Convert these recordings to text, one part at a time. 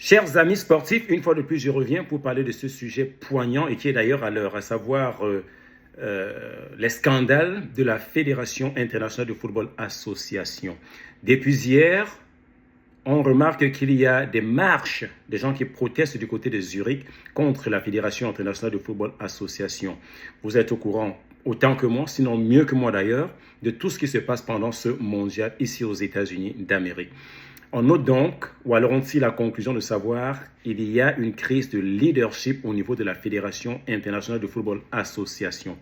Chers amis sportifs, une fois de plus, je reviens pour parler de ce sujet poignant et qui est d'ailleurs à l'heure, à savoir les scandales de la Fédération internationale de football association. Depuis hier, on remarque qu'il y a des marches, des gens qui protestent du côté de Zurich contre la Fédération internationale de football association. Vous êtes au courant autant que moi, sinon mieux que moi d'ailleurs, de tout ce qui se passe pendant ce mondial ici aux États-Unis d'Amérique. On note donc, ou alors on tire la conclusion de savoir, il y a une crise de leadership au niveau de la Fédération internationale de football association.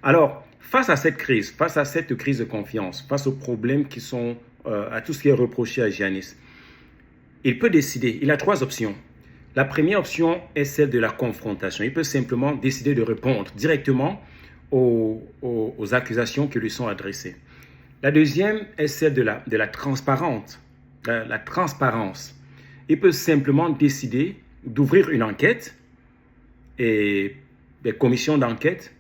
Alors, face à cette crise de confiance, face aux problèmes qui sont, à tout ce qui est reproché à Giannis, il peut décider, il a trois options. La première option est celle de la confrontation. Il peut simplement décider de répondre directement aux accusations qui lui sont adressées. La deuxième est celle de la transparence. La transparence. Il peut simplement décider d'ouvrir une enquête et des commissions d'enquête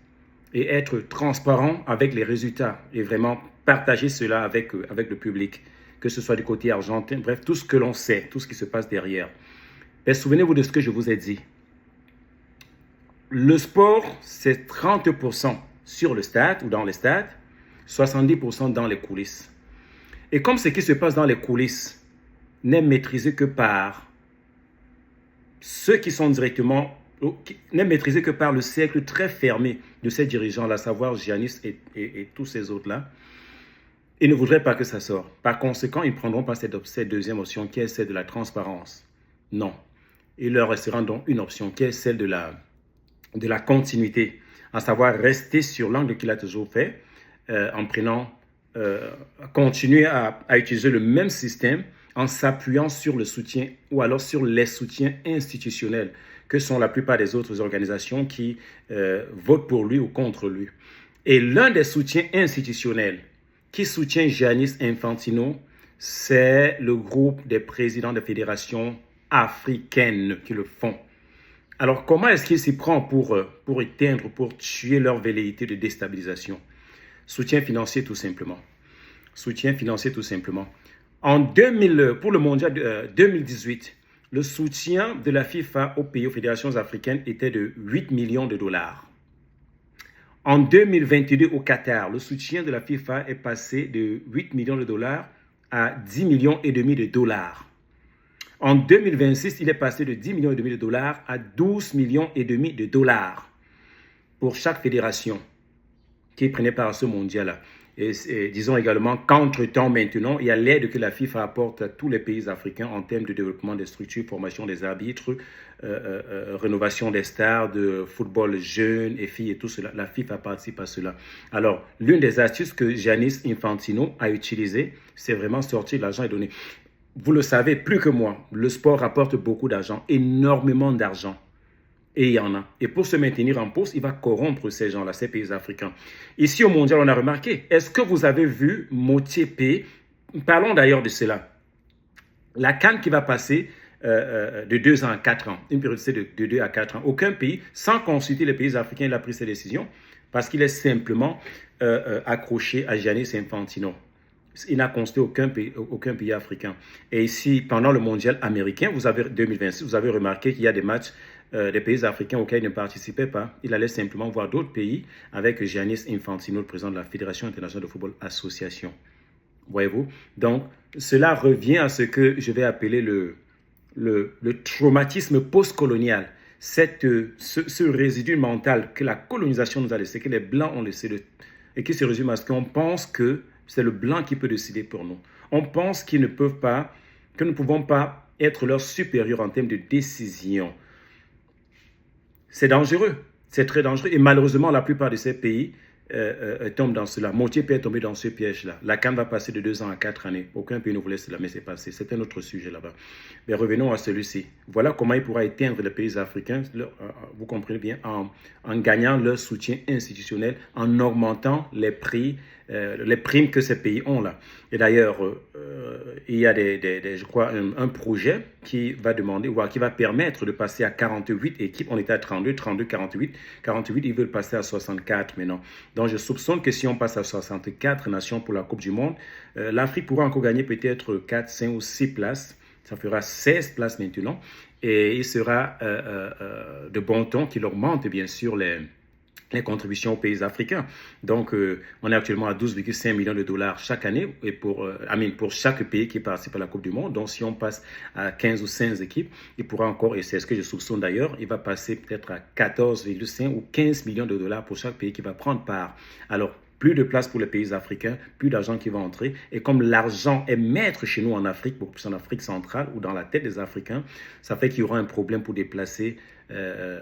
et être transparent avec les résultats et vraiment partager cela avec le public, que ce soit du côté argentin, bref, tout ce que l'on sait, tout ce qui se passe derrière. Mais souvenez-vous de ce que je vous ai dit. Le sport, c'est 30% sur le stade ou dans les stades, 70% dans les coulisses. Et comme ce qui se passe dans les coulisses n'est maîtrisé que par ceux qui sont directement, n'est maîtrisé que par le cercle très fermé de ces dirigeants-là, à savoir Giannis et tous ces autres-là, ils ne voudraient pas que ça sorte. Par conséquent, ils ne prendront pas cette deuxième option qui est celle de la transparence. Non. Il leur restera donc une option qui est celle de la continuité, à savoir rester sur l'angle qu'il a toujours fait, en prenant continuer à utiliser le même système en s'appuyant sur le soutien ou alors sur les soutiens institutionnels que sont la plupart des autres organisations qui votent pour lui ou contre lui. Et l'un des soutiens institutionnels qui soutient Giannis Infantino, c'est le groupe des présidents des fédérations africaines qui le font. Alors, comment est-ce qu'il s'y prend pour éteindre, pour tuer leur velléité de déstabilisation? Soutien financier tout simplement. Soutien financier tout simplement. Pour le mondial 2018, le soutien de la FIFA aux pays, aux fédérations africaines était de 8 millions de dollars. En 2022 au Qatar, le soutien de la FIFA est passé de 8 millions de dollars à 10 millions et demi de dollars. En 2026, il est passé de 10 millions et demi de dollars à 12 millions et demi de dollars pour chaque fédération qui prenait part à ce mondial-là. Et disons également qu'entre-temps maintenant, il y a l'aide que la FIFA apporte à tous les pays africains en termes de développement des structures, formation des arbitres, rénovation des stars, de football jeunes et filles et tout cela. La FIFA participe à cela. Alors, l'une des astuces que Giannis Infantino a utilisées, c'est vraiment sortir de l'argent et donner. Vous le savez plus que moi, le sport rapporte beaucoup d'argent, énormément d'argent. Et il y en a. Et pour se maintenir en poste, il va corrompre ces gens-là, ces pays africains. Ici au mondial, on a remarqué. Est-ce que vous avez vu Motiepe? Parlons d'ailleurs de cela. La CAN qui va passer de 2 ans à 4 ans, une périodicité de 2 à 4 ans. Aucun pays, sans consulter les pays africains, il a pris ses décisions parce qu'il est simplement accroché à Giannis Infantino. Il n'a consulté aucun pays africain. Et ici, pendant le mondial américain, 2026, vous avez remarqué qu'il y a des matchs des pays africains auxquels il ne participait pas. Il allait simplement voir d'autres pays avec Giannis Infantino, le président de la Fédération internationale de football association. Voyez-vous? Donc, cela revient à ce que je vais appeler le traumatisme post-colonial. Ce résidu mental que la colonisation nous a laissé, que les Blancs ont laissé, et qui se résume à ce qu'on pense que c'est le Blanc qui peut décider pour nous. On pense qu'ils ne peuvent pas, que nous ne pouvons pas être leurs supérieurs en termes de décision. C'est dangereux, c'est très dangereux. Et malheureusement, la plupart de ces pays tombent dans cela. Motiepe est tombé dans ce piège-là. La CAN va passer de 2 ans à 4 années. Aucun pays ne voulait cela, mais c'est passé. C'est un autre sujet là-bas. Mais revenons à celui-ci. Voilà comment il pourra éteindre les pays africains, vous comprenez bien, en gagnant leur soutien institutionnel, en augmentant les prix, les primes que ces pays ont là. Et d'ailleurs, il y a je crois, un projet qui va demander, ou qui va permettre de passer à 48 équipes. On était à 32, 48. 48, ils veulent passer à 64 maintenant. Donc, je soupçonne que si on passe à 64 nations pour la Coupe du Monde, l'Afrique pourra encore gagner peut-être 4, 5 ou 6 places Ça fera 16 places maintenant. Et il sera de bon ton qu'il augmente, bien sûr, les contributions aux pays africains. Donc, on est actuellement à 12,5 millions de dollars chaque année et pour chaque pays qui participe à la Coupe du Monde. Donc, si on passe à 15 ou 16 équipes, il pourra encore, et c'est ce que je soupçonne d'ailleurs, il va passer peut-être à 14,5 ou 15 millions de dollars pour chaque pays qui va prendre part. Alors, plus de place pour les pays africains, plus d'argent qui va entrer. Et comme l'argent est maître chez nous en Afrique, beaucoup plus en Afrique centrale ou dans la tête des Africains, ça fait qu'il y aura un problème pour déplacer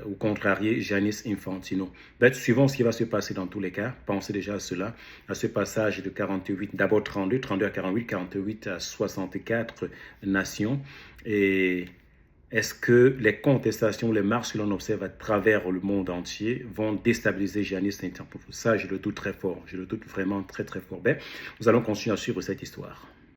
ou contrarier Giannis Infantino. Suivons ce qui va se passer dans tous les cas. Pensez déjà à cela, à ce passage de 48, d'abord 32 à 48, 48 à 64 nations. Et est-ce que les contestations, les marches que l'on observe à travers le monde entier vont déstabiliser Giannis Infantino? Ça, je le doute très fort. Je le doute vraiment très, très fort. Nous allons continuer à suivre cette histoire.